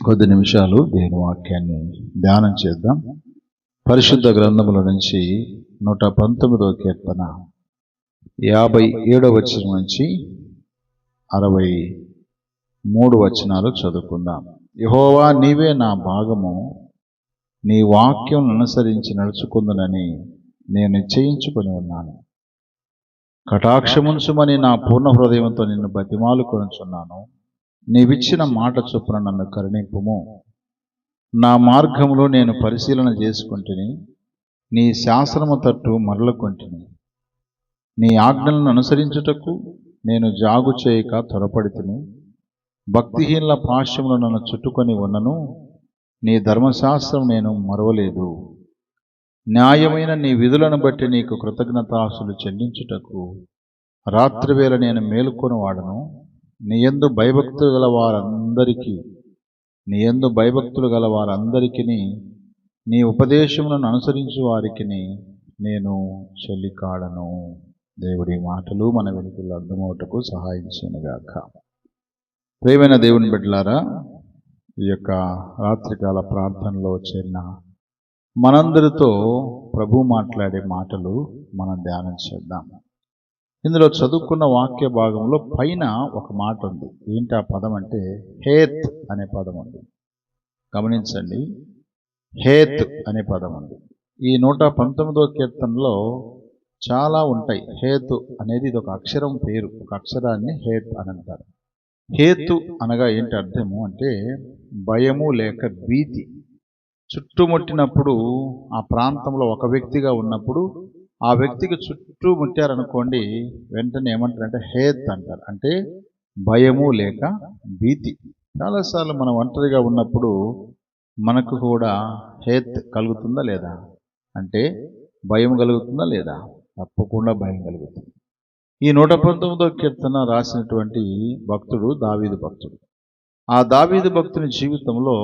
కొద్ది నిమిషాలు దేవుని వాక్యాన్ని ధ్యానం చేద్దాం. పరిశుద్ధ గ్రంథముల నుంచి 119వ కీర్తన 57వ వచనం నుంచి 63 వచనాలు చదువుకుందాం. యెహోవా, నీవే నా భాగము, నీ వాక్యం అనుసరించి నడుచుకుందునని నేను నిశ్చయించుకొని ఉన్నాను. కటాక్షముంచుమని నా పూర్ణ హృదయంతో నిన్ను బతిమాలుకొనుచున్నాను. నీవిచ్చిన మాట చొప్పున నన్ను కరుణింపుము. నా మార్గములో నేను పరిశీలన చేసుకుంటుని, నీ శాసనము తట్టు మరలుకొంటిని. నీ ఆజ్ఞలను అనుసరించుటకు నేను జాగు చేయక త్వరపడితిని. భక్తిహీనుల పాశములు నన్ను చుట్టుకొని ఉన్నను, నీ ధర్మశాస్త్రం నేను మరవలేదు. న్యాయమైన నీ విధులను బట్టి నీకు కృతజ్ఞతాస్తులు చెల్లించుటకు రాత్రివేళ నేను మేలుకొని వాడను. నీ యందు భయభక్తులు గల వారందరికీ నీ ఉపదేశములను అనుసరించు వారికి నేను చెల్లికాడను. దేవుడి మాటలు మన వెలుగులో అర్థమవుటకు సహాయం చేయనుగాక. ప్రియమైన దేవుని బిడ్డలారా, ఈ యొక్క రాత్రికాల ప్రార్థనలో చేరిన మనందరితో ప్రభు మాట్లాడే మాటలు మనం ధ్యానం చేద్దాం. ఇందులో చదువుకున్న వాక్య భాగంలో పైన ఒక మాట ఉంది. ఏంటి ఆ పదం అంటే హేత్ అనే పదం ఉంది. గమనించండి, హేత్ అనే పదం ఉంది. ఈ 119వ కీర్తనలో చాలా ఉంటాయి. హేతు అనేది ఇది ఒక అక్షరం పేరు, ఒక అక్షరాన్ని హేత్ అని అంటారు. హేతు అనగా ఏంటి అర్థము అంటే భయము లేక భీతి. చుట్టుముట్టినప్పుడు ఆ ప్రాంతంలో ఒక వ్యక్తిగా ఉన్నప్పుడు ఆ వ్యక్తికి చుట్టూ ముట్టారనుకోండి, వెంటనే ఏమంటారంటే హేత్ అంటారు. అంటే భయము లేక భీతి. చాలాసార్లు మనం ఒంటరిగా ఉన్నప్పుడు మనకు కూడా హేత్ కలుగుతుందా లేదా? అంటే భయం కలుగుతుందా లేదా? తప్పకుండా భయం కలుగుతుంది. ఈ 119వ కీర్తన రాసినటువంటి భక్తుడు దావీదు భక్తుడు. ఆ దావీదు భక్తుని జీవితంలో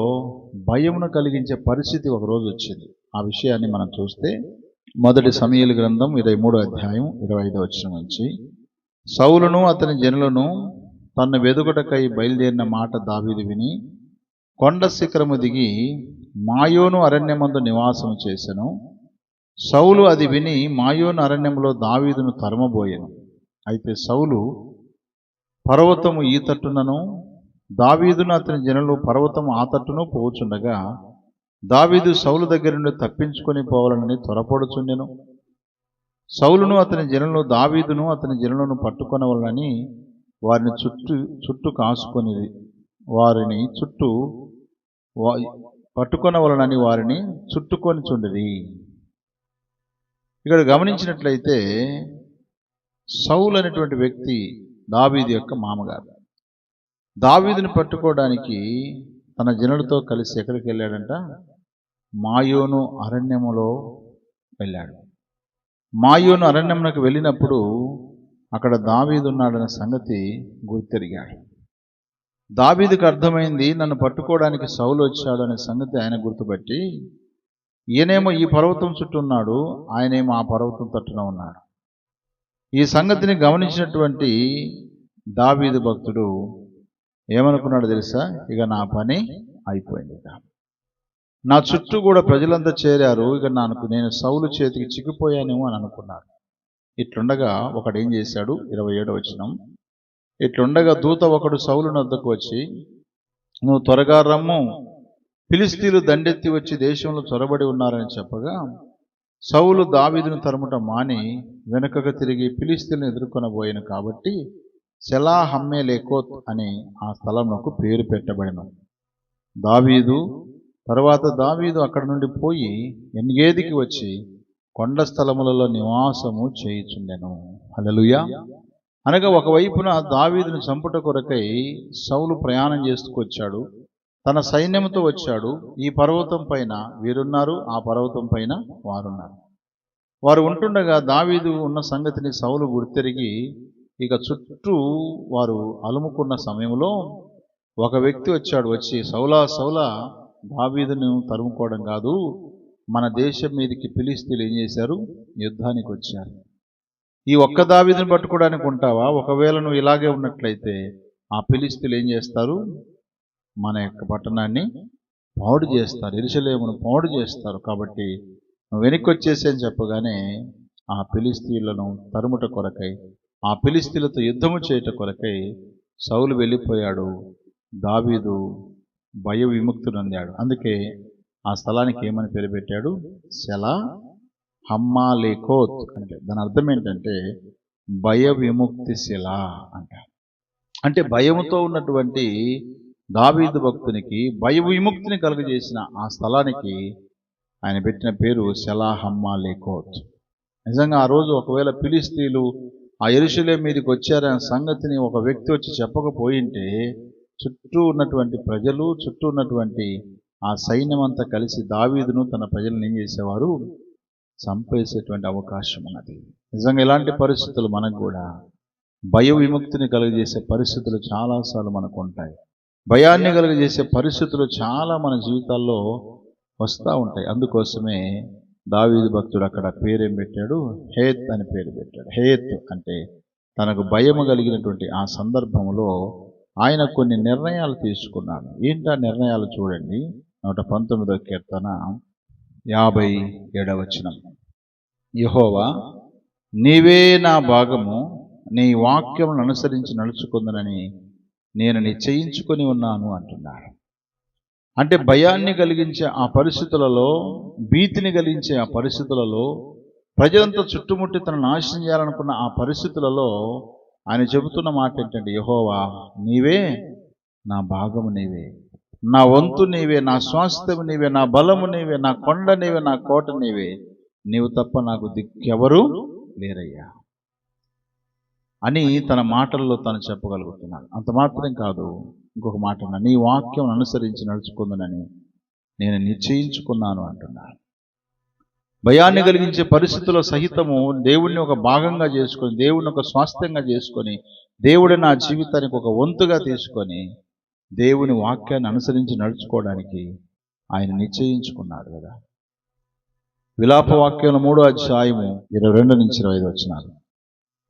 భయమును కలిగించే పరిస్థితి ఒకరోజు వచ్చింది. ఆ విషయాన్ని మనం చూస్తే మొదటి సమూయేలు గ్రంథం 23వ అధ్యాయం 25వ వచనం నుంచి, సౌలును అతని జనులను తన్ను వెదుకుటకై బయలుదేరిన మాట దావీదు విని కొండ శిఖరము దిగి మాయోను అరణ్యమందు నివాసము చేసెను. సౌలు అది విని మాయోను అరణ్యంలో దావీదును తరుమబోయెను. అయితే సౌలు పర్వతము ఈ తట్టునను, దావీదును అతని జనులు పర్వతము ఆ తట్టును పోచుండగా దావీదు సౌలు దగ్గర నుండి తప్పించుకొని పోవాలని త్వరపడుచుండెను. సౌలును అతని జనులను దావీదును అతని జనులను పట్టుకొనవలనని వారిని చుట్టూ కాసుకొని పట్టుకొనవలనని వారిని చుట్టుకొని చుండిరి. ఇక్కడ గమనించినట్లయితే సౌలు అనేటువంటి వ్యక్తి దావీదు యొక్క మామగారు. దావీదుని పట్టుకోవడానికి తన జనులతో కలిసి ఎక్కడికి వెళ్ళాడంట? మాయోను అరణ్యములో వెళ్ళాడు. మాయోను అరణ్యమునకు వెళ్ళినప్పుడు అక్కడ దావీదు ఉన్నాడనే సంగతి గుర్తెరిగాడు. దావీదుకు అర్థమైంది, నన్ను పట్టుకోవడానికి సౌలు వచ్చాడు అనే సంగతి ఆయన గుర్తుపట్టి, ఈయనేమో ఈ పర్వతం చుట్టూ ఉన్నాడు, ఆయనేమో ఆ పర్వతం తట్టున ఉన్నాడు. ఈ సంగతిని గమనించినటువంటి దావీదు భక్తుడు ఏమనుకున్నాడు తెలుసా? ఇక నా పని అయిపోయింది, నా చుట్టూ కూడా ప్రజలంతా చేరారు, ఇక నేను సౌలు చేతికి చిక్కిపోయానేమో అని అనుకున్నాడు. ఇట్లుండగా ఒకడు ఏం చేశాడు? 27వ వచనం, ఇట్లుండగా దూత ఒకడు సౌలు వద్దకు వచ్చి, నువ్వు త్వరగా రమ్ము, ఫిలిస్తీన్లు దండెత్తి వచ్చి దేశంలో చొరబడి ఉన్నారని చెప్పగా సౌలు దావీదును తరుముట మాని వెనుకకు తిరిగి ఫిలిస్తీన్లను ఎదుర్కొనబోయాను. కాబట్టి సెలా హమ్మేలేకోత్ అని ఆ స్థలంకు పేరు పెట్టబడిన. తర్వాత దావీదు అక్కడ నుండి పోయి ఎన్గేదికి వచ్చి కొండ స్థలములలో నివాసము చేయుచుండెను. హల్లెలూయా. అనగా ఒకవైపున దావీదును చంపుట కొరకై సౌలు ప్రయాణం చేసుకొచ్చాడు, తన సైన్యంతో వచ్చాడు. ఈ పర్వతం పైన వీరున్నారు, ఆ పర్వతం పైన వారున్నారు. వారు ఉంటుండగా దావీదు ఉన్న సంగతిని సౌలు గుర్తెరిగి ఇక చుట్టూ వారు అలుముకున్న సమయంలో ఒక వ్యక్తి వచ్చి, సౌలా, దావీదును తరుముకోవడం కాదు, మన దేశం మీదకి ఫిలిస్తీన్లు ఏం చేశారు? యుద్ధానికి వచ్చారు. ఈ ఒక్క దావీదును పట్టుకోవడానికి ఉంటావా? ఒకవేళ నువ్వు ఇలాగే ఉన్నట్లయితే ఆ ఫిలిస్తీన్లు ఏం చేస్తారు? మన యొక్క పట్టణాన్ని పాడు చేస్తారు, యెరూషలేమును పాడు చేస్తారు. కాబట్టి నువ్వు వెనక్కి వచ్చేసి అని చెప్పగానే ఆ ఫిలిష్తీయులను తరుముట కొరకై, ఆ ఫిలిష్తీయులతో యుద్ధము చేయుట కొరకై సౌలు వెళ్ళిపోయాడు. దావీదు భయ విముక్తుడు అందాడు. అందుకే ఆ స్థలానికి ఏమని పేరు పెట్టాడు? సెలా హమ్మాలేకోత్. అంటే దాని అర్థం ఏంటంటే భయ విముక్తి శిల అంటారు. అంటే భయముతో ఉన్నటువంటి దావీదు భక్తునికి భయ విముక్తిని కలుగజేసిన ఆ స్థలానికి ఆయన పెట్టిన పేరు సెలా హమ్మాలేకోత్. నిజంగా ఆ రోజు ఒకవేళ ఫిలిష్తీయులు ఆ యెరూషలేము మీదకి వచ్చారనే సంగతిని ఒక వ్యక్తి వచ్చి చెప్పకపోయింటే చుట్టూ ఉన్నటువంటి ప్రజలు, చుట్టూ ఉన్నటువంటి ఆ సైన్యం అంతా కలిసి దావీదును తన ప్రజలను ఏం చేసేవారు? చంపేసేటువంటి అవకాశం ఉన్నది. నిజంగా ఇలాంటి పరిస్థితులు మనకు కూడా భయ విముక్తిని కలుగజేసే పరిస్థితులు చాలాసార్లు మనకు ఉంటాయి. భయాన్ని కలుగజేసే పరిస్థితులు చాలా మన జీవితాల్లో వస్తూ ఉంటాయి. అందుకోసమే దావీదు భక్తుడు అక్కడ పేరేం పెట్టాడు? హేత్ అని పేరు పెట్టాడు. హేత్ అంటే తనకు భయము కలిగినటువంటి ఆ సందర్భంలో ఆయన కొన్ని నిర్ణయాలు తీసుకున్నాడు. ఏంటా నిర్ణయాలు చూడండి. 119వ కీర్తన 57వ వచనం. యెహోవా, నీవే నా భాగము, నీ వాక్యమును అనుసరించి నడుచుకుందునని నేను నిశ్చయించుకొని ఉన్నాను అంటున్నాడు. అంటే భయాన్ని కలిగించే ఆ పరిస్థితులలో, భీతిని కలిగించే ఆ పరిస్థితులలో, ప్రజలంతా చుట్టుముట్టి తన నాశనం చేయాలనుకున్న ఆ పరిస్థితులలో ఆయన చెబుతున్న మాట ఏంటంటే, యెహోవా, నీవే నా భాగము, నీవే నా వంతు, నీవే నా స్వాస్థ్యము, నీవే నా బలము, నీవే నా కొండ, నీవే నా కోట, నీవే, నీవు తప్ప నాకు దిక్కెవరు లేరయ్యా అని తన మాటల్లో తను చెప్పగలుగుతున్నాడు. అంత మాత్రం కాదు, ఇంకొక మాట, నీ వాక్యం అనుసరించి నడుచుకుందునని నేను నిశ్చయించుకున్నాను అంటున్నాను. భయాన్ని కలిగించే పరిస్థితుల్లో సహితము దేవుణ్ణి ఒక భాగంగా చేసుకొని, దేవుణ్ణి ఒక స్వాస్థ్యంగా చేసుకొని, దేవుడి నా జీవితానికి ఒక వంతుగా తీసుకొని దేవుని వాక్యాన్ని అనుసరించి నడుచుకోవడానికి ఆయన నిశ్చయించుకున్నాడు కదా. విలాప వాక్యం 3వ అధ్యాయము 22 నుంచి 25 వచనాలు.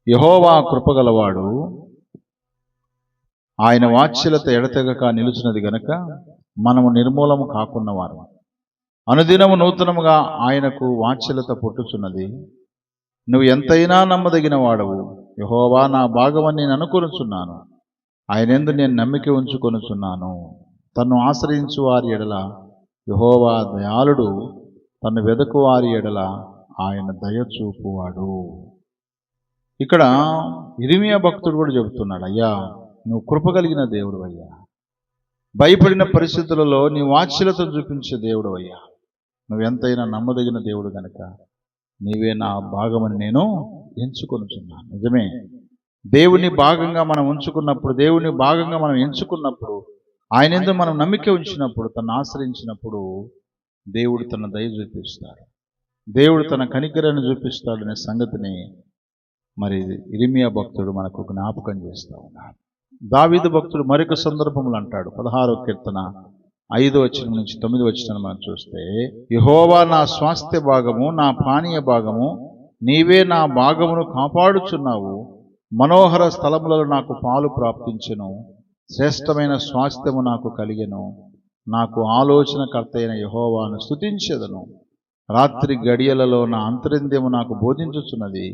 యెహోవా కృపగలవాడు, ఆయన వాత్సల్యత ఎడతెగక నిలుచున్నది గనక మనము నిర్మూలము కాకున్నవారు. అనుదినము నూతనముగా ఆయనకు వాత్సల్యత పుట్టుచున్నది. నువ్వు ఎంతైనా నమ్మదగిన వాడవు. యెహోవా నా భాగమని నేను అనుకొనుచున్నాను. ఆయనందు నేను నమ్మిక ఉంచుకొనుచున్నాను. తన్ను ఆశ్రయించు వారి ఎడల యెహోవా దయాళుడు, తన్ను వెదకు వారి ఎడల ఆయన దయ చూపువాడు. ఇక్కడ ఇర్మీయా భక్తుడు కూడా చెబుతున్నాడు, అయ్యా నువ్వు కృప కలిగిన దేవుడు అయ్యా, భయపడిన పరిస్థితులలో నీ వాత్సల్యతను చూపించే దేవుడు అయ్యా, నువ్వు ఎంతైనా నమ్మదగిన దేవుడు కనుక నీవే నా భాగమని నేను ఎంచుకొనుచున్నాను. నిజమే, దేవుని భాగంగా మనం ఉంచుకున్నప్పుడు, దేవుని భాగంగా మనం ఎంచుకున్నప్పుడు, ఆయన యందు మనం నమ్మిక ఉంచినప్పుడు, తను ఆశ్రయించినప్పుడు దేవుడు తన దయ చూపిస్తాడు, దేవుడు తన కనికరాన్ని చూపిస్తాడు అనే సంగతిని మరి ఇర్మీయా భక్తుడు మనకు జ్ఞాపకం చేస్తూ ఉన్నాడు. దావీదు భక్తుడు మరొక సందర్భంలో అంటాడు, 16వ కీర్తన 5వ వచనం నుంచి 9వ వచనం మనం చూస్తే, యెహోవా నా స్వాస్థ్య భాగము, నా పానీయ భాగము, నీవే నా భాగమును కాపాడుచున్నావు. మనోహర స్థలములలో నాకు పాలు ప్రాప్తించెను, శ్రేష్టమైన స్వాస్థ్యము నాకు కలిగెను. నాకు ఆలోచనకర్త అయిన యెహోవాను స్తుతించెదను. రాత్రి గడియలలో నా అంతరింద్రియము నాకు బోధించుచున్నది.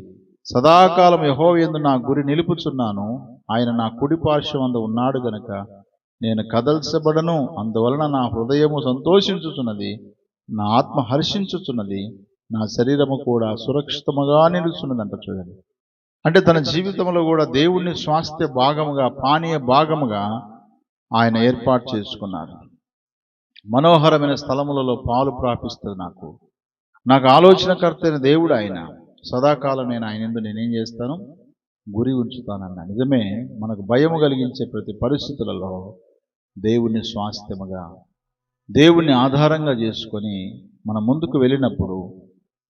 సదాకాలం యెహోవా యందు నా గురి నిలుపుచున్నాను. ఆయన నా కుడి పార్శ్వమందు ఉన్నాడు గనుక నేను కదల్చబడను. అందువలన నా హృదయము సంతోషించుచున్నది, నా ఆత్మ హర్షించుచున్నది, నా శరీరము కూడా సురక్షితముగా నిలుచున్నదంట. చూడండి, అంటే తన జీవితంలో కూడా దేవుణ్ణి స్వాస్థ్య భాగముగా, పానీయ భాగముగా ఆయన ఏర్పాటు చేసుకున్నాడు. మనోహరమైన స్థలములలో పాలు ప్రాపిస్తుంది నాకు ఆలోచనకర్త అయిన దేవుడు ఆయన. సదాకాలం నేను ఆయన యందు నేనేం చేస్తాను? గురి ఉంచుతానన్నా. నిజమే, మనకు భయము కలిగించే ప్రతి పరిస్థితులలో దేవుణ్ణి స్వాస్థ్యముగా, దేవుణ్ణి ఆధారంగా చేసుకొని మనం ముందుకు వెళ్ళినప్పుడు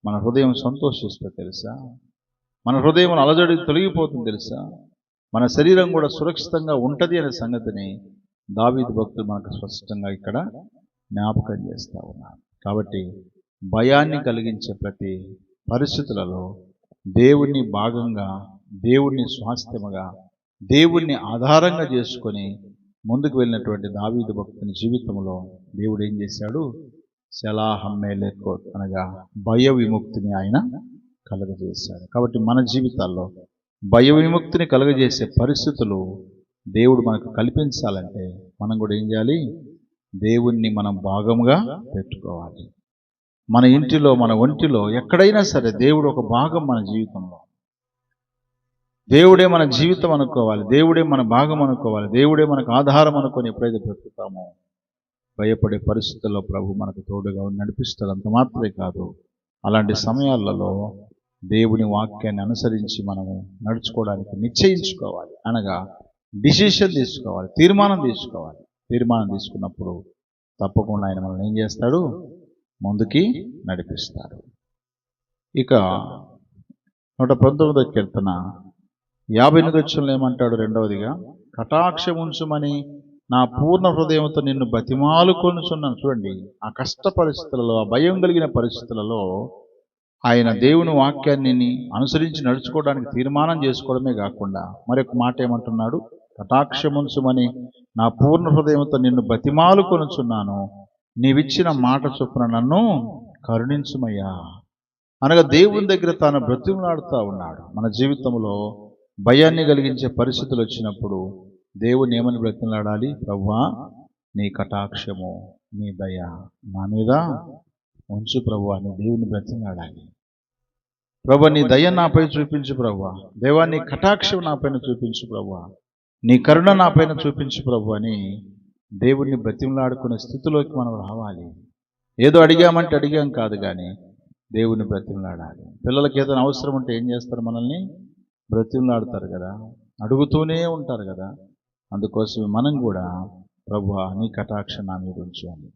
మన హృదయం సంతోషిస్తుంది తెలుసా, మన హృదయం అలజడి తొలగిపోతుంది తెలుసా, మన శరీరం కూడా సురక్షితంగా ఉంటుంది అనే సంగతిని దావీదు భక్తులు మనకు స్పష్టంగా ఇక్కడ జ్ఞాపకం చేస్తూ ఉన్నారు. కాబట్టి భయాన్ని కలిగించే ప్రతి పరిస్థితులలో దేవుణ్ణి భాగంగా, దేవుణ్ణి స్వాస్థ్యముగా, దేవుణ్ణి ఆధారంగా చేసుకొని ముందుకు వెళ్ళినటువంటి దావీదు భక్తుని జీవితంలో దేవుడు ఏం చేశాడు? సెలాహమ్మేలెకోత్ అనగా భయ విముక్తిని ఆయన కలుగజేశాడు. కాబట్టి మన జీవితాల్లో భయ విముక్తిని కలుగజేసే పరిస్థితులు దేవుడు మనకు కల్పించాలంటే మనం కూడా ఏం చేయాలి? దేవుణ్ణి మనం భాగంగా పెట్టుకోవాలి. మన ఇంటిలో, మన ఒంటిలో ఎక్కడైనా సరే దేవుడు ఒక భాగం మన జీవితంలో. దేవుడే మన జీవితం అనుకోవాలి, దేవుడే మన భాగం అనుకోవాలి, దేవుడే మనకు ఆధారం అనుకొని ఎప్పుడైతే బ్రతుకుతామో భయపడే పరిస్థితుల్లో ప్రభు మనకు తోడుగా నడిపిస్తాడు. అంత మాత్రమే కాదు, అలాంటి సమయాలలో దేవుని వాక్యాన్ని అనుసరించి మనము నడుచుకోవడానికి నిశ్చయించుకోవాలి. అనగా డిసిషన్ తీసుకోవాలి, తీర్మానం తీసుకోవాలి. తీర్మానం తీసుకున్నప్పుడు తప్పకుండా ఆయన మనల్ని ఏం చేస్తాడు? ముందుకి నడిపిస్తాడు. ఇక 119వ కీర్తన 58వ వచనంలో ఏమంటాడు? రెండవదిగా, కటాక్షముంచుమని నా పూర్ణ హృదయంతో నిన్ను బతిమాలుకొనుచున్నాను. చూడండి, ఆ కష్ట పరిస్థితులలో, ఆ భయం కలిగిన పరిస్థితులలో ఆయన దేవుని వాక్యాన్ని అనుసరించి నడుచుకోవడానికి తీర్మానం చేసుకోవడమే కాకుండా మరొక మాట ఏమంటున్నాడు? కటాక్షముంచుమని నా పూర్ణ హృదయంతో నిన్ను బతిమాలుకొనుచున్నాను, నీవిచ్చిన మాట చొప్పున నన్ను కరుణించుమయ్యా. అనగా దేవుని దగ్గర తాను బ్రతిమలాడుతూ ఉన్నాడు. మన జీవితంలో భయాన్ని కలిగించే పరిస్థితులు వచ్చినప్పుడు దేవుని ఏమని బ్రతిమలాడాలి? ప్రభువా, నీ కటాక్షము, నీ దయ నా మీద ఉంచు ప్రభువా అని దేవుని బ్రతిమలాడాలి. ప్రభువా, నీ దయ నాపై చూపించు ప్రభువా, దేవా నీ కటాక్షం నాపైన చూపించు ప్రభువా, నీ కరుణ నాపైన చూపించు ప్రభు అని దేవుణ్ణి బ్రతిమలాడుకునే స్థితిలోకి మనం రావాలి. ఏదో అడిగామంటే అడిగాం కాదు, కానీ దేవుని బ్రతిమలాడాలి. పిల్లలకి ఏదైనా అవసరం ఉంటే ఏం చేస్తారు? మనల్ని బ్రతిమలాడతారు కదా, అడుగుతూనే ఉంటారు కదా. అందుకోసం మనం కూడా ప్రభువా నీ కటాక్షం నా మీద ఉంచు అని.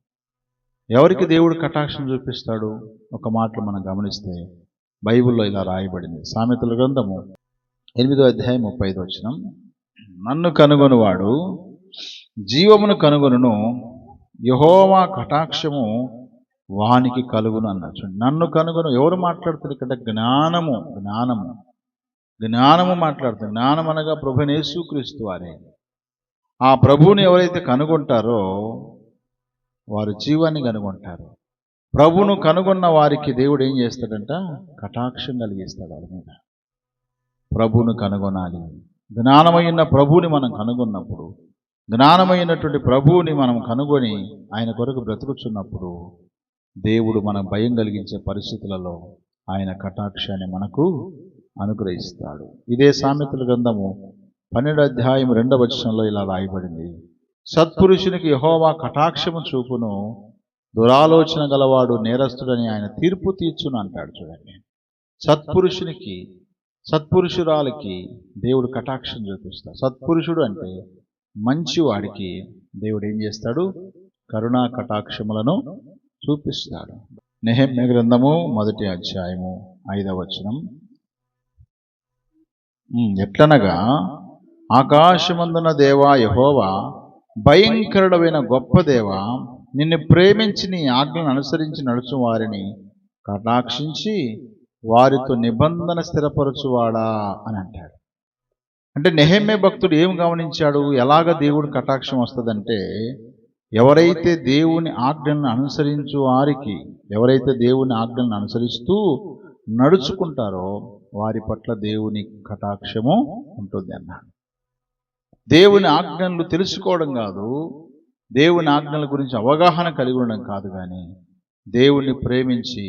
ఎవరికి దేవుడు కటాక్షం చూపిస్తాడు? ఒక మాటలు మనం గమనిస్తే బైబిల్లో ఇలా రాయబడింది. సామెతల గ్రంథము 8వ అధ్యాయం 35వ వచనం, నన్ను కనుగొనువాడు జీవమును కనుగొనును, యెహోవా కటాక్షము వానికి కలుగును అన్నాడు. నన్ను కనుగొను ఎవరు మాట్లాడుతారు ఇక్కడ? జ్ఞానము జ్ఞానము జ్ఞానము మాట్లాడుతుంది. జ్ఞానం అనగా ప్రభువైన యేసుక్రీస్తు వారే. ఆ ప్రభువుని ఎవరైతే కనుగొంటారో వారు జీవాన్ని కనుగొంటారు. ప్రభువును కనుగొన్న వారికి దేవుడు ఏం చేస్తాడంట? కటాక్షం కలిగిస్తాడు వాళ్ళ మీద. ప్రభువును కనుగొనాలి. జ్ఞానమైన ప్రభువుని మనం కనుగొన్నప్పుడు, జ్ఞానమైనటువంటి ప్రభువుని మనం కనుగొని ఆయన కొరకు బ్రతుకుచున్నప్పుడు దేవుడు మన భయం కలిగించే పరిస్థితులలో ఆయన కటాక్షాన్ని మనకు అనుగ్రహిస్తాడు. ఇదే సామెతల గ్రంథము 12వ అధ్యాయం 2వ వచనంలో ఇలా రాయబడింది, సత్పురుషునికి యెహోవా కటాక్షము చూపును, దురాలోచన గలవాడు నేరస్తుడని ఆయన తీర్పు తీర్చును అంటాడు. చూడండి, సత్పురుషునికి, సత్పురుషురాలకి దేవుడు కటాక్షం చూపిస్తాడు. సత్పురుషుడు అంటే మంచివాడికి దేవుడు ఏం చేస్తాడు? కరుణా కటాక్షములను చూపిస్తాడు. నెహెమ్యా గ్రంథము 1వ అధ్యాయము 5వ వచనం, ఎట్లనగా ఆకాశమందున దేవా యెహోవా, భయంకరుడమైన గొప్ప దేవా, నిన్ను ప్రేమించి నీ ఆజ్ఞలను అనుసరించి నడుచు వారిని కటాక్షించి వారితో నిబంధన స్థిరపరచువాడా అని అంటాడు. అంటే నెహెమ్యా భక్తుడు ఏం గమనించాడు? ఎలాగ దేవుడి కటాక్షం వస్తుందంటే, ఎవరైతే దేవుని ఆజ్ఞలను అనుసరించు వారికి, ఎవరైతే దేవుని ఆజ్ఞలను అనుసరిస్తూ నడుచుకుంటారో వారి పట్ల దేవుని కటాక్షము ఉంటుంది అన్నాడు. దేవుని ఆజ్ఞలు తెలుసుకోవడం కాదు, దేవుని ఆజ్ఞల గురించి అవగాహన కలిగి ఉండడం కాదు, కానీ దేవుణ్ణి ప్రేమించి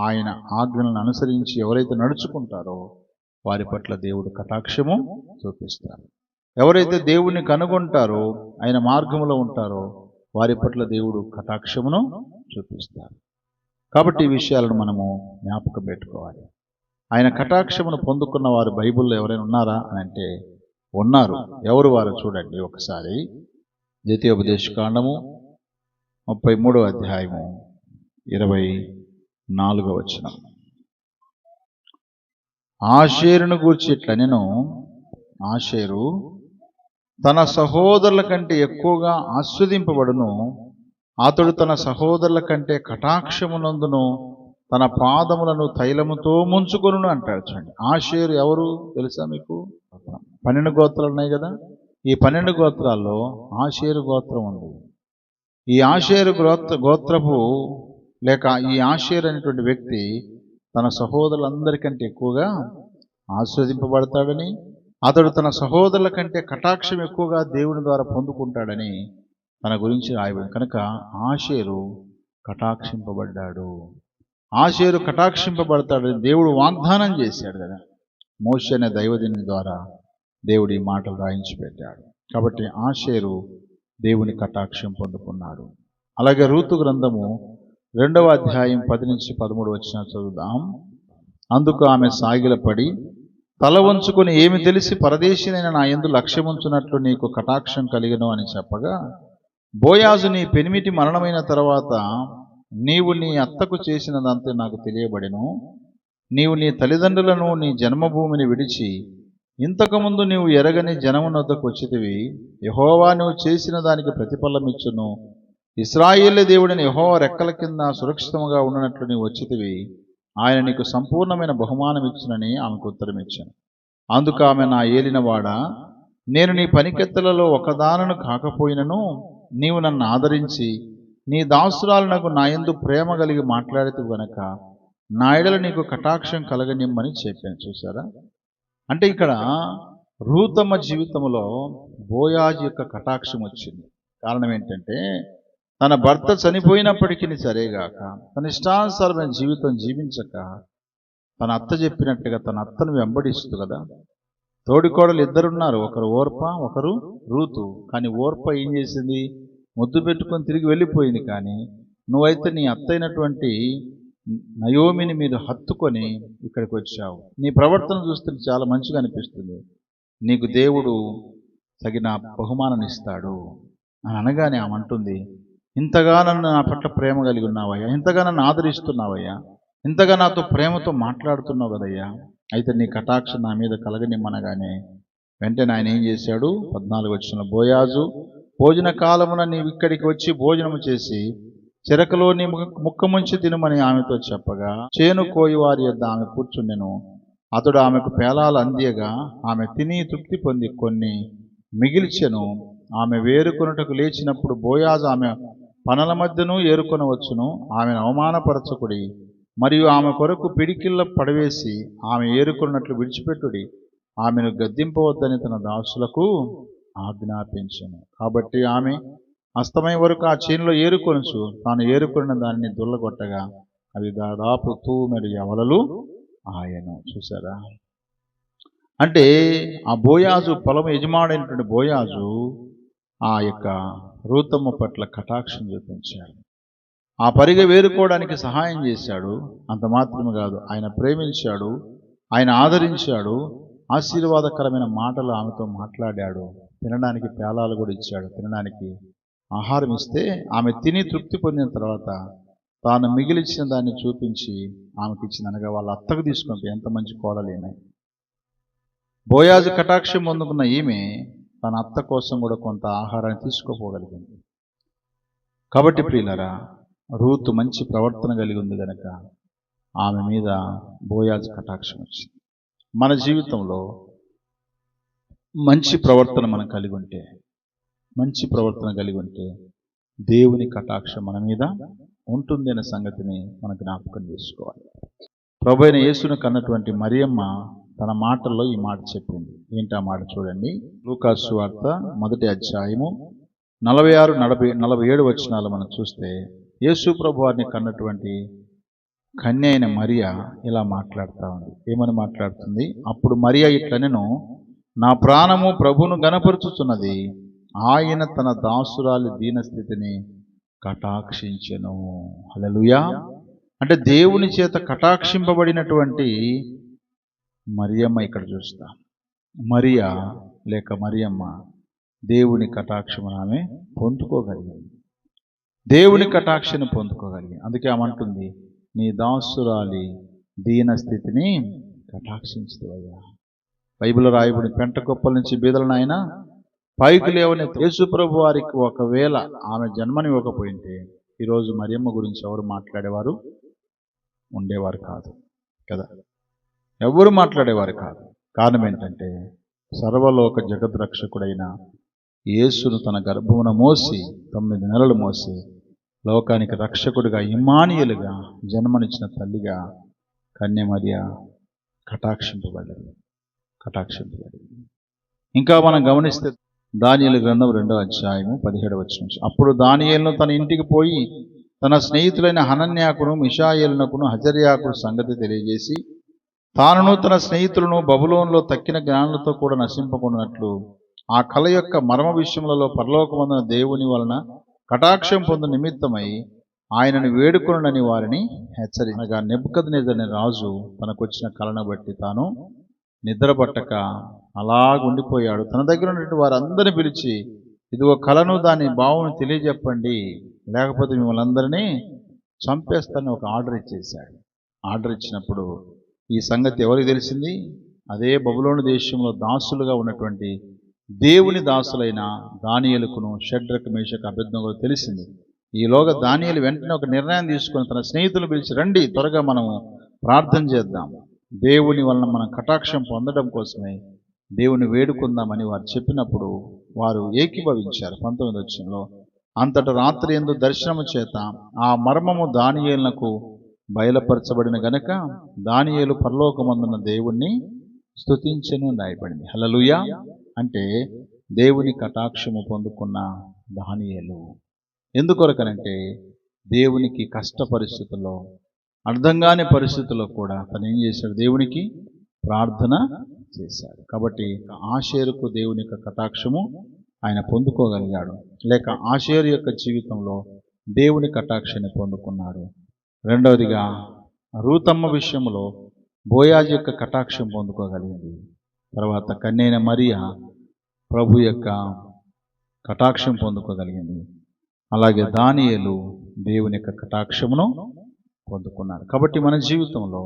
ఆయన ఆజ్ఞలను అనుసరించి ఎవరైతే నడుచుకుంటారో వారి పట్ల దేవుడు కటాక్షము చూపిస్తారు. ఎవరైతే దేవుణ్ణి కనుగొంటారో, ఆయన మార్గంలో ఉంటారో వారి పట్ల దేవుడు కటాక్షమును చూపిస్తారు. కాబట్టి ఈ విషయాలను మనము జ్ఞాపకం పెట్టుకోవాలి. ఆయన కటాక్షమును పొందుకున్న వారు బైబిల్లో ఎవరైనా ఉన్నారా అని అంటే ఉన్నారు. ఎవరు వారు చూడండి ఒకసారి. ద్వితీయోపదేశకాండము 33వ అధ్యాయము 24వ వచనం, ఆషేరును గూర్చి ఇట్లా నేను, ఆషేరు తన సహోదరుల కంటే ఎక్కువగా ఆస్వాదింపబడును, అతడు తన సహోదరుల కంటే కటాక్షమునందును తన పాదములను తైలముతో ముంచుకొనును అంటాడు. చూడండి, ఆషేరు ఎవరు తెలుసా మీకు? 12 గోత్రాలు ఉన్నాయి కదా, ఈ 12 గోత్రాల్లో ఆషేరు గోత్రం ఉంది. ఈ ఆషేరు గోత్రపు లేక ఈ ఆషేరు అనేటువంటి వ్యక్తి తన సహోదరులందరికంటే ఎక్కువగా ఆస్వాదింపబడతాడని, అతడు తన సహోదరుల కంటే కటాక్షం ఎక్కువగా దేవుని ద్వారా పొందుకుంటాడని తన గురించి రాయబడింది. కనుక ఆషేరు కటాక్షింపబడ్డాడు. ఆషేరు కటాక్షింపబడతాడని దేవుడు వాగ్దానం చేశాడు కదా. మోషే అనే దైవజనుని ద్వారా దేవుడు ఈ మాటలు రాయించి పెట్టాడు. కాబట్టి ఆషేరు దేవుని కటాక్షం పొందుకున్నాడు. అలాగే రూతు గ్రంథము 2వ అధ్యాయం 10 నుంచి 13 వచ్చిన చదువుదాం. అందుకు ఆమె సాగిలపడి తల వంచుకొని, ఏమి తెలిసి పరదేశినైన నా యందు లక్ష్యముంచున్నట్లు నీకు కటాక్షం కలిగను అని చెప్పగా, బోయాజు, నీ పెనిమిటి మరణమైన తర్వాత నీవు నీ అత్తకు చేసినదంతే నాకు తెలియబడెను. నీవు నీ తల్లిదండ్రులను, నీ జన్మభూమిని విడిచి ఇంతకుముందు నీవు ఎరగని జనమునొద్దకు వచ్చితివి. యెహోవా నువ్వు చేసిన దానికి ప్రతిఫలమిచ్చును. ఇశ్రాయేలు దేవుడిని యెహోవా రెక్కల కింద సురక్షితముగా ఉన్నట్లు నీవు వచ్చితివి. ఆయన నీకు సంపూర్ణమైన బహుమానం ఇచ్చునని ఆమెకు ఉత్తరం ఇచ్చాను. అందుకు ఆమె, నా ఏలినవాడా, నేను నీ పనికెత్తలలో ఒకదానను కాకపోయినను నీవు నన్ను ఆదరించి నీ దాసురాలునకు నా యందు ప్రేమ కలిగి మాట్లాడితే గనక నా ఎడల నీకు కటాక్షం కలగనిమ్మని చెప్పాను. చూసారా? అంటే ఇక్కడ రూతమ్మ జీవితంలో బోయాజు యొక్క కటాక్షం వచ్చింది. కారణం ఏంటంటే, తన భర్త చనిపోయినప్పటికీ సరేగాక తన ఇష్టానుసారమైన జీవితం జీవించక తన అత్త చెప్పినట్టుగా తన అత్తను వెంబడిస్తూ కదా. తోడికోడలు ఇద్దరున్నారు, ఒకరు ఓర్ప, ఒకరు రూతు. కానీ ఓర్ప ఏం చేసింది? ముద్దు పెట్టుకొని తిరిగి వెళ్ళిపోయింది. కానీ నువ్వైతే నీ అత్త అయినటువంటి నయోమిని మీరు హత్తుకొని ఇక్కడికి వచ్చావు. నీ ప్రవర్తన చూస్తే చాలా మంచిగా అనిపిస్తుంది. నీకు దేవుడు తగిన బహుమానాన్ని ఇస్తాడు అని అనగానే ఆమె అంటుంది, ఇంతగా నన్ను నా పట్ల ప్రేమ కలిగి ఉన్నావయ్యా, ఇంతగా నన్ను ఆదరిస్తున్నావయ్యా, ఇంతగా నాతో ప్రేమతో మాట్లాడుతున్నావు కదయ్యా, అయితే నీ కటాక్షం నా మీద కలగనిమ్మనగానే వెంటనే ఆయన ఏం చేశాడు? 14 వచ్చిన బోయాజు, భోజన కాలమున నీవు ఇక్కడికి వచ్చి భోజనము చేసి చెరకలో నీ ముక్క ముంచి తినమని ఆమెతో చెప్పగా, చేను కోయివారి యొద్ద ఆమె కూర్చుండెను. అతడు ఆమెకు పేలాలు అందియగా ఆమె తిని తృప్తి పొంది కొన్ని మిగిల్చెను. ఆమె వేరుకొనుటకు లేచినప్పుడు బోయాజు ఆమె పనల మధ్యను ఏరుకొనవచ్చును, ఆమెను అవమానపరచకుడి, మరియు ఆమె కొరకు పిడికిళ్ళ పడవేసి ఆమె ఏరుకొన్నట్లు విడిచిపెట్టుడి, ఆమెను గద్దింపవద్దని తన దాసులకు ఆజ్ఞాపించెను. కాబట్టి ఆమె అస్తమయం వరకు ఆ చేనులో ఏరుకొనుచు తాను ఏరుకొన్న దానిని దుల్లగొట్టగా అవి దాదాపు తూమెడు యవలలు ఆయను. చూసారా? అంటే ఆ బోయాజు, పొలం యజమానుడైనటువంటి బోయాజు ఆ యొక్క రూతమ్మ పట్ల కటాక్షం చూపించాడు. ఆ పరిగె వేరుకోవడానికి సహాయం చేశాడు. అంత మాత్రమే కాదు, ఆయన ప్రేమించాడు, ఆయన ఆదరించాడు, ఆశీర్వాదకరమైన మాటలు ఆమెతో మాట్లాడాడు, తినడానికి పేలాలు కూడా ఇచ్చాడు, తినడానికి ఆహారం ఇస్తే ఆమె తిని తృప్తి పొందిన తర్వాత తాను మిగిలిచ్చిన దాన్ని చూపించి ఆమెకి ఇచ్చింది. అనగా వాళ్ళ అత్తకు తీసుకుంటే ఎంత మంచి కోడలేనే. బోయాజు కటాక్షం పొందుకున్న ఈమె తన అత్త కోసం కూడా కొంత ఆహారాన్ని తీసుకోపోగలిగింది. కాబట్టి ప్రియులారా, రూతు మంచి ప్రవర్తన కలిగి ఉంది కనుక ఆమె మీద బోయాజు కటాక్షం వచ్చింది. మన జీవితంలో మంచి ప్రవర్తన మనం కలిగి ఉంటే, మంచి ప్రవర్తన కలిగి ఉంటే దేవుని కటాక్షం మన మీద ఉంటుంది అనే సంగతిని మనం జ్ఞాపకం చేసుకోవాలి. ప్రభువైన యేసును కన్నటువంటి మరియమ్మ తన మాటల్లో ఈ మాట చెప్పింది. ఏంటి ఆ మాట చూడండి. లూకాసు సువార్త 1వ అధ్యాయము 46-47 వచనాలు మనం చూస్తే, యేసు ప్రభువారిని కన్నటువంటి కన్య అయిన మరియ ఇలా మాట్లాడుతూ ఉంది. ఏమని మాట్లాడుతుంది? అప్పుడు మరియ ఇట్లనెను, నా ప్రాణము ప్రభువును గణపరుచుచున్నది, ఆయన తన దాసురాలి దీనస్థితిని కటాక్షించెను. హల్లెలూయా. అంటే దేవుని చేత కటాక్షింపబడినటువంటి మరియమ్మ ఇక్కడ చూస్తాం. మరియా లేక మరియమ్మ దేవుని కటాక్షమును ఆమె పొందుకోగలిగింది, దేవుని కటాక్షను పొందుకోగలిగింది. అందుకే ఆమె అంటుంది, నీ దాసురాలి దీనస్థితిని కటాక్షించుతావయ్యా. బైబిల్లో రాయబడి పెంట కుప్పల నుంచి బీదలను ఆయన పైకి లేవని యేసు ప్రభు వారికి ఒకవేళ ఆమె జన్మనివ్వకపోయింటే ఈరోజు మరియమ్మ గురించి ఎవరు మాట్లాడేవారు ఉండేవారు కాదు కదా. ఎవరు మాట్లాడేవారు కాదు. కారణం ఏంటంటే సర్వలోక జగద్రక్షకుడైన యేసును తన గర్భమున మోసి 9 నెలలు మోసి లోకానికి రక్షకుడిగా ఇమ్మానుయేలుగా జన్మనిచ్చిన తల్లిగా కన్యమరియా కటాక్షింపబడింది. ఇంకా మనం గమనిస్తే దానియేలు గ్రంథం 2వ అధ్యాయము 17వ వచనం. అప్పుడు దానియేలును తన ఇంటికి పోయి తన స్నేహితులైన హనన్యాకును మిషాయేలునకును హజర్యాకును సంగతి తెలియజేసి తానును తన స్నేహితులను బబులోనులో తక్కిన జ్ఞానులతో కూడా నశింపకున్నట్లు ఆ కళ యొక్క మర్మ విషయములలో పరలోకమందున దేవుని వలన కటాక్షం పొందు నిమిత్తమై ఆయనను వేడుకొనుడని వారిని హెచ్చరించగా నెబుకద్నెజరు రాజు తనకొచ్చిన కళను బట్టి తాను నిద్రపట్టక అలాగుండిపోయాడు. తన దగ్గర ఉన్నటువంటి వారందరినీ పిలిచి, ఇదిగో కళను దాని భావం తెలియజెప్పండి, లేకపోతే మిమ్మల్ని అందరినీ చంపేస్తానని ఒక ఆర్డర్ ఇచ్చేశాడు. ఆర్డర్ ఇచ్చినప్పుడు ఈ సంగతి ఎవరికి తెలిసింది? అదే బబులోను దేశంలో దాసులుగా ఉన్నటువంటి దేవుని దాసులైన దానియేలుకును షడ్రకు మేషకు అబేద్నెగోకు తెలిసింది. ఈలోగా దానియేలు వెంటనే ఒక నిర్ణయం తీసుకొని తన స్నేహితులు పిలిచి, రండి త్వరగా మనము ప్రార్థన చేద్దాం, దేవుని వలన మనం కటాక్షం పొందడం కోసమే దేవుని వేడుకుందామని వారు చెప్పినప్పుడు వారు ఏకీభవించారు. 19వ వచనంలో అంతట రాత్రి యందు దర్శనము చేత ఆ మర్మము దానియేలునకు బయలుపరచబడిన గనుక దానియేలు పరలోకమందున్న దేవుణ్ణి స్తుతించెను రాయబడింది. హల్లెలూయా. అంటే దేవుని కటాక్షము పొందుకున్న దానియేలు ఎందుకొరకనంటే దేవునికి కష్ట పరిస్థితుల్లో, అర్థం కాని పరిస్థితుల్లో కూడా తను ఏం చేశాడు? దేవునికి ప్రార్థన చేశాడు. కాబట్టి ఆషేరుకు దేవుని యొక్క కటాక్షము ఆయన పొందుకోగలిగాడు, లేక ఆషేరు యొక్క జీవితంలో దేవుని కటాక్షాన్ని పొందుకున్నాడు. రెండవదిగా రూతమ్మ విషయంలో బోయాజు యొక్క కటాక్షం పొందుకోగలిగింది. తర్వాత కన్యైన మరియా ప్రభు యొక్క కటాక్షం పొందుకోగలిగింది. అలాగే దానియేలు దేవుని యొక్క కటాక్షమును పొందుకున్నాడు. కాబట్టి మన జీవితంలో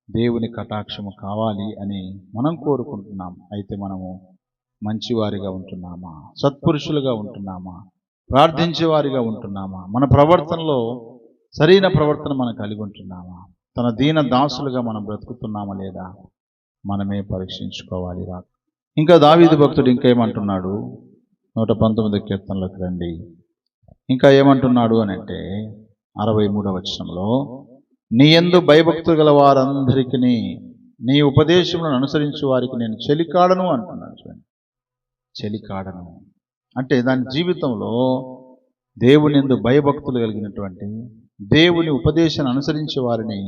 దేవుని కటాక్షము కావాలి అని మనం కోరుకుంటున్నాం. అయితే మనము మంచివారిగా ఉంటున్నామా? సత్పురుషులుగా ఉంటున్నామా? ప్రార్థించేవారిగా ఉంటున్నామా? మన ప్రవర్తనలో సరైన ప్రవర్తన మనం కలిగి ఉంటున్నామా? తన దీన దాసులుగా మనం బ్రతుకుతున్నామా లేదా మనమే పరీక్షించుకోవాలి. ఇంకా దావీదు భక్తుడు ఇంకా ఏమంటున్నాడు? 119వ కీర్తనలోకి రండి. ఇంకా ఏమంటున్నాడు అని అంటే 63వ వచనంలో, నీ యందు భయభక్తులు గల వారందరికీ నీ ఉపదేశములను అనుసరించు వారికి నేను చెలికాడను అంటున్నాడు. చూడండి, చెలికాడను అంటే దాని జీవితంలో దేవుని యందు భయభక్తులు కలిగినటువంటి, దేవుని ఉపదేశాన్ని అనుసరించే వారిని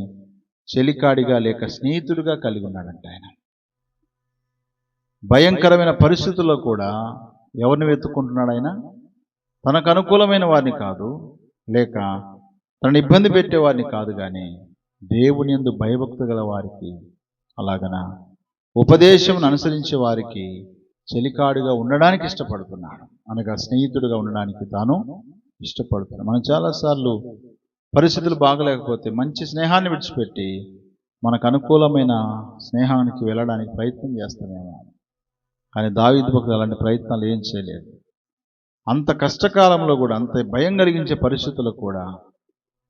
చెలికాడిగా లేక స్నేహితుడిగా కలిగి ఉన్నాడంట ఆయన. భయంకరమైన పరిస్థితుల్లో కూడా ఎవరిని వెతుక్కుంటున్నాడు ఆయన? తనకు అనుకూలమైన వారిని కాదు, లేక తనని ఇబ్బంది పెట్టేవారిని కాదు, కానీ దేవుని యందు భయభక్తి గల వారికి, అలాగన ఉపదేశమును అనుసరించే వారికి చెలికాడుగా ఉండడానికి ఇష్టపడుతున్నాడు. అనగా స్నేహితుడిగా ఉండడానికి తాను ఇష్టపడుతున్నాడు. మనం చాలాసార్లు పరిస్థితులు బాగలేకపోతే మంచి స్నేహాన్ని విడిచిపెట్టి మనకు అనుకూలమైన స్నేహానికి వెళ్ళడానికి ప్రయత్నం చేస్తామేమో, కానీ దావీదు భక్తుడు అలాంటి ప్రయత్నాలు ఏం చేయలేదు. అంత కష్టకాలంలో కూడా, అంత భయం కలిగించే పరిస్థితుల్లో కూడా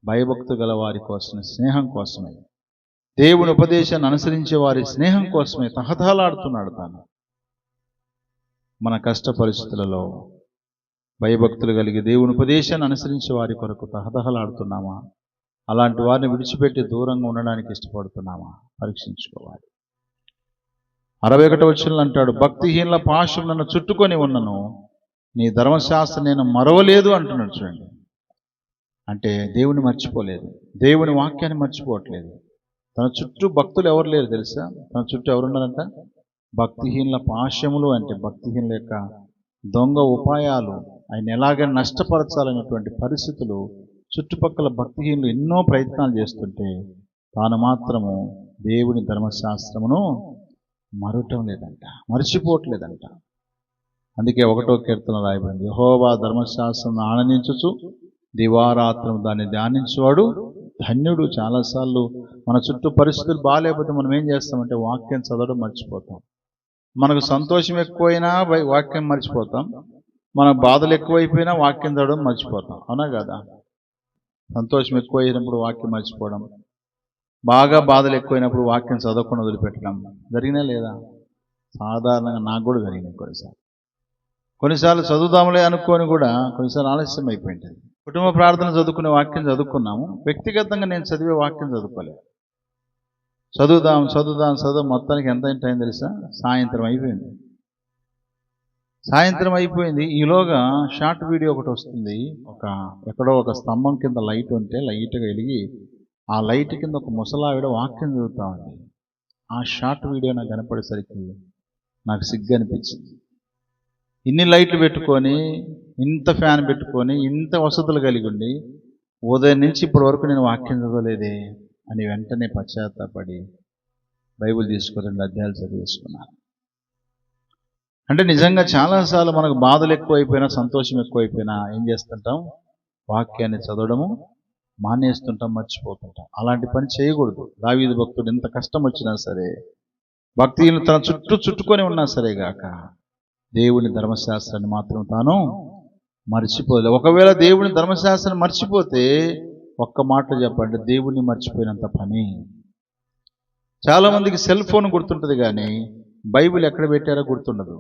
భయభక్తు గల వారి కోసమే, స్నేహం కోసమే, దేవుని ఉపదేశాన్ని అనుసరించే వారి స్నేహం కోసమే తహతహలాడుతున్నాడు తాను. మన కష్ట పరిస్థితులలో భయభక్తులు కలిగి దేవుని ఉపదేశాన్ని అనుసరించే వారి కొరకు తహతహలాడుతున్నామా? అలాంటి వారిని విడిచిపెట్టి దూరంగా ఉండడానికి ఇష్టపడుతున్నామా? పరీక్షించుకోవాలి. 61వ వచనంలో అంటాడు, భక్తిహీనుల పాశం నన్ను చుట్టుకొని ఉన్నను, నీ ధర్మశాస్త్రం నేను మరవలేదు అంటున్నాడు. చూడండి, అంటే దేవుని మర్చిపోలేదు, దేవుని వాక్యాన్ని మర్చిపోవట్లేదు. తన చుట్టూ భక్తులు ఎవరు లేరు తెలుసా? తన చుట్టూ ఎవరున్నారంట? భక్తిహీనుల పాశములు, అంటే భక్తిహీనుల యొక్క దొంగ ఉపాయాలు, ఆయన ఎలాగైనా నష్టపరచాలనేటువంటి పరిస్థితులు చుట్టుపక్కల భక్తిహీనులు ఎన్నో ప్రయత్నాలు చేస్తుంటే తాను మాత్రము దేవుని ధర్మశాస్త్రమును మరవటం లేదంట, మర్చిపోవట్లేదంట. అందుకే 1వ కీర్తన రాయబడింది, యెహోవా ధర్మశాస్త్రం ఆనందించుచు దివారాత్రం దాన్ని ధ్యానించేవాడు ధన్యుడు. చాలాసార్లు మన చుట్టూ పరిస్థితులు బాగాలేకపోతే మనం ఏం చేస్తామంటే వాక్యం చదవడం మర్చిపోతాం. మనకు సంతోషం ఎక్కువైనా వాక్యం మర్చిపోతాం, మనకు బాధలు ఎక్కువైపోయినా వాక్యం చదవడం మర్చిపోతాం. అవునా కదా? సంతోషం ఎక్కువైనప్పుడు వాక్యం మర్చిపోవడం, బాగా బాధలు ఎక్కువైనప్పుడు వాక్యం చదవకుండా వదిలిపెట్టడం జరిగినా లేదా? సాధారణంగా నాకు కూడా జరిగింది కొన్నిసార్లు. కొన్నిసార్లు చదువుదాములే అనుకొని కూడా కొన్నిసార్లు ఆలస్యం అయిపోయింది. కుటుంబ ప్రార్థన చదువుకునే వాక్యం చదువుకున్నాము, వ్యక్తిగతంగా నేను చదివే వాక్యం చదువుకోలేదు. చదువు మొత్తానికి ఎంత టైం తెలుసా? సాయంత్రం అయిపోయింది. ఈలోగా షార్ట్ వీడియో ఒకటి వస్తుంది. ఎక్కడో ఒక స్తంభం కింద లైట్ ఉంటే లైట్గా వెలిగి ఆ లైట్ కింద ఒక ముసలావిడ వాక్యం చదువుతా ఉంది. ఆ షార్ట్ వీడియో నాకు కనపడేసరికి నాకు సిగ్గు అనిపించింది. ఇన్ని లైట్లు పెట్టుకొని, ఇంత ఫ్యాన్ పెట్టుకొని, ఇంత వసతులు కలిగి ఉండి ఉదయం నుంచి ఇప్పటి వరకు నేను వాక్యం చదవలేదే అని వెంటనే పశ్చాత్తాపడి బైబిల్ తీసుకొని 2 అధ్యాయాలు చదివేసుకున్నాను. అంటే నిజంగా చాలాసార్లు మనకు బాధలు ఎక్కువైపోయినా, సంతోషం ఎక్కువైపోయినా ఏం చేస్తుంటాం? వాక్యాన్ని చదవడము మానేస్తుంటాం, మర్చిపోతుంటాం. అలాంటి పని చేయకూడదు. దావీదు భక్తుడు ఎంత కష్టం వచ్చినా సరే, భక్తిని తన చుట్టుకొని ఉన్నా సరే గాక దేవుని ధర్మశాస్త్రాన్ని మాత్రం తాను మర్చిపోలేదు. ఒకవేళ దేవుని ధర్మశాస్త్రాన్ని మర్చిపోతే ఒక్క మాట చెప్పండి, దేవుణ్ణి మర్చిపోయినంత పని. చాలామందికి సెల్ ఫోన్ గుర్తుంటుంది కానీ బైబిల్ ఎక్కడ పెట్టారో గుర్తుండదు.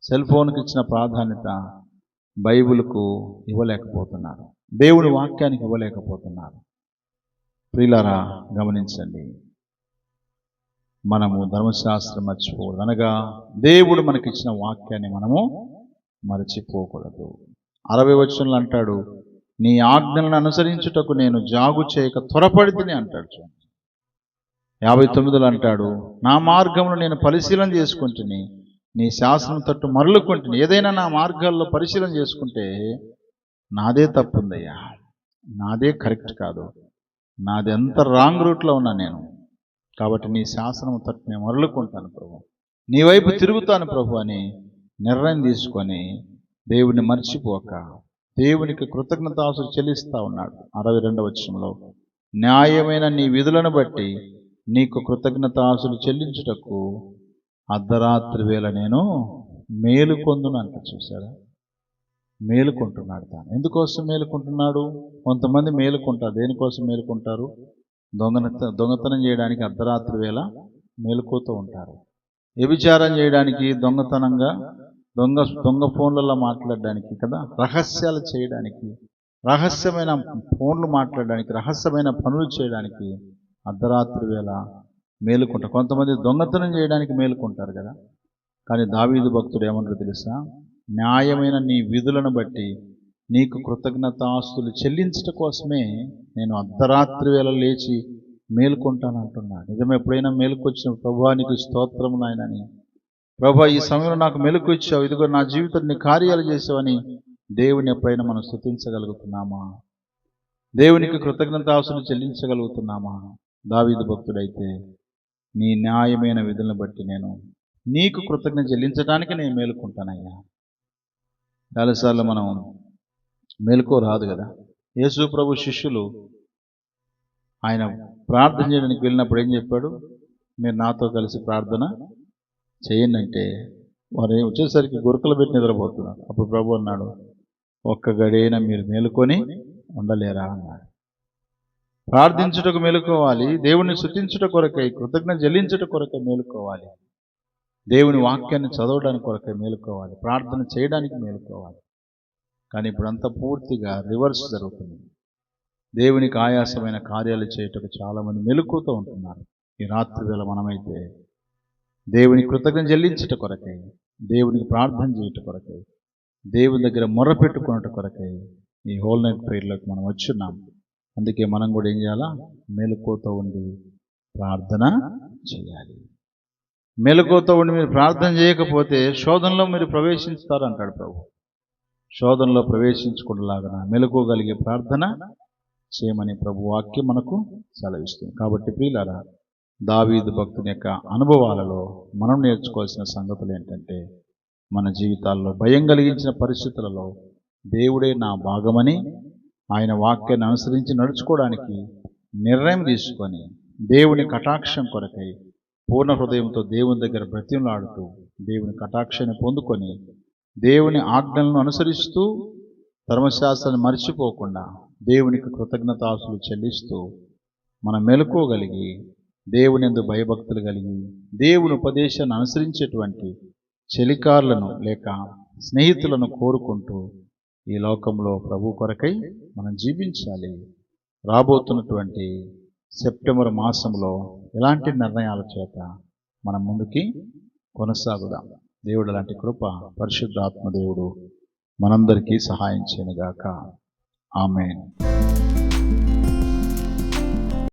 సెల్ ఫోన్కి ఇచ్చిన ప్రాధాన్యత బైబిల్కు ఇవ్వలేకపోతున్నారు, దేవుని వాక్యానికి ఇవ్వలేకపోతున్నారు. ప్రియులారా గమనించండి, మనము ధర్మశాస్త్రం మర్చిపోకూడదు. అనగా దేవుడు మనకిచ్చిన వాక్యాన్ని మనము మర్చిపోకూడదు. 60వ వచనంలో అంటాడు, నీ ఆజ్ఞలను అనుసరించుటకు నేను జాగు చేయక త్వరపడితిని అంటాడు. 59లో అంటాడు, నా మార్గమును నేను పరిశీలన చేసుకుంటుని నీ శాసనం తట్టు మరలుకుంటుని. ఏదైనా నా మార్గాల్లో పరిశీలన చేసుకుంటే నాదే తప్పుందయ్యా, నాదే కరెక్ట్ కాదు, నాది ఎంత రాంగ్ రూట్లో ఉన్నా నేను. కాబట్టి నీ శాసనం తట్టు నేను మరలుకుంటాను ప్రభు, నీ వైపు తిరుగుతాను ప్రభు అని నిర్ణయం తీసుకొని దేవుని మర్చిపోక దేవునికి కృతజ్ఞతాస్తుతులు చెల్లిస్తూ ఉన్నాడు. 62వ వచనంలో, న్యాయమైన నీ విధులను బట్టి నీకు కృతజ్ఞతాస్తుతులు చెల్లించుటకు అర్ధరాత్రి వేళ నేను మేలుకొందును అంట. చూసారా, మేలుకుంటున్నాడు తాను. ఎందుకోసం మేలుకుంటున్నాడు? కొంతమంది మేలుకుంటారు. దేనికోసం మేలుకుంటారు? దొంగతనం చేయడానికి అర్ధరాత్రి వేళ మేలుకోతూ ఉంటారు. వ్యభిచారం చేయడానికి, దొంగతనంగా దొంగ ఫోన్లలో మాట్లాడడానికి కదా, రహస్యాలు చేయడానికి, రహస్యమైన ఫోన్లు మాట్లాడడానికి, రహస్యమైన పనులు చేయడానికి అర్ధరాత్రి వేళ మేలుకుంటారు. కొంతమంది దొంగతనం చేయడానికి మేలుకుంటారు కదా. కానీ దావీదు భక్తుడు ఏమన్నాడు తెలుసా? న్యాయమైన నీ విధులను బట్టి నీకు కృతజ్ఞతాస్తుతులు చెల్లించడం కోసమే నేను అర్ధరాత్రి వేళ లేచి మేలుకుంటాను అంటున్నాను. నిజమే, ఎప్పుడైనా మేలుకొచ్చిన ప్రభువా నీకు స్తోత్రం నాయనని, ప్రభువా ఈ సమయంలో నాకు మెలకు ఇచ్చావు, ఇదిగో నా జీవితాన్ని కార్యాలు చేసావని దేవుని ఎప్పుడైనా మనం స్తుతించగలుగుతున్నామా? దేవునికి కృతజ్ఞతాస్తుతులు చెల్లించగలుగుతున్నామా? దావీదు భక్తుడైతే, నీ న్యాయమైన విధులను బట్టి నేను నీకు కృతజ్ఞత చెల్లించడానికి నేను మేలుకుంటానయ్యా. చాలాసార్లు మనం మేలుకో రాదు కదా. యేసు ప్రభు శిష్యులు ఆయన ప్రార్థన చేయడానికి వెళ్ళినప్పుడు ఏం చెప్పాడు? మీరు నాతో కలిసి ప్రార్థన చేయండి అంటే వారు వచ్చేసరికి గురకలు పెట్టి నిద్రపోతున్నారు. అప్పుడు ప్రభు అన్నాడు, ఒక్క గడియైనా మీరు మేలుకొని ఉండలేరా అన్నాడు. ప్రార్థించుటకు మేలుకోవాలి, దేవుని స్తుతించుట కొరకై, కృతజ్ఞత చెల్లించుట కొరకై మేలుకోవాలి, దేవుని వాక్యాన్ని చదవడానికి కొరకై మేలుకోవాలి, ప్రార్థన చేయడానికి మేలుకోవాలి. కానీ ఇప్పుడంతా పూర్తిగా రివర్స్ జరుగుతుంది. దేవునికి ఆయాసమైన కార్యాలు చేయటకు చాలామంది మెలుకుతూ ఉంటున్నారు. ఈ రాత్రి వేళ మనమైతే దేవుని కృతజ్ఞత చెల్లించుట కొరకై, దేవునికి ప్రార్థన చేయట కొరకై, దేవుని దగ్గర మొర్ర పెట్టుకున్నట్టు కొరకై ఈ హోల్ నైట్ ప్రేయర్లోకి మనం వచ్చున్నాం. అందుకే మనం కూడా ఏం చేయాలా? మెలుకుతూ ఉండి ప్రార్థన చేయాలి. మెలుకుతూ ఉండి మీరు ప్రార్థన చేయకపోతే శోధనలో మీరు ప్రవేశిస్తారంటాడు ప్రభు. శోధనలో ప్రవేశించుకునేలాగా మెలుకోగలిగే ప్రార్థన చేయమని ప్రభు వాక్యం మనకు సెలవిస్తుంది. కాబట్టి ప్రియులారా, దావీదు భక్తుని యొక్క అనుభవాలలో మనం నేర్చుకోవాల్సిన సంగతులు ఏంటంటే, మన జీవితాల్లో భయం కలిగించిన పరిస్థితులలో దేవుడే నా భాగమని ఆయన వాక్యాన్ని అనుసరించి నడుచుకోవడానికి నిర్ణయం తీసుకొని దేవుని కటాక్షం కొరకై పూర్ణ హృదయంతో దేవుని దగ్గర బ్రతిమలాడుతూ దేవుని కటాక్షాన్ని పొందుకొని దేవుని ఆజ్ఞలను అనుసరిస్తూ ధర్మశాస్త్రాన్ని మర్చిపోకుండా దేవునికి కృతజ్ఞతాస్తుతులు చెల్లిస్తూ మనం మెలుకోగలిగి దేవుని యందు భయభక్తులు కలిగి దేవుని ఉపదేశాన్ని అనుసరించేటువంటి చెలికారులను లేక స్నేహితులను కోరుకుంటూ ఈ లోకంలో ప్రభు కొరకై మనం జీవించాలి. రాబోతున్నటువంటి సెప్టెంబర్ మాసంలో ఎలాంటి నిర్ణయాల చేత మనం ముందుకి కొనసాగుదాం. దేవుడు అలాంటి కృప పరిశుద్ధాత్మ దేవుడు మనందరికీ సహాయం చేయనుగాక. ఆమేన్.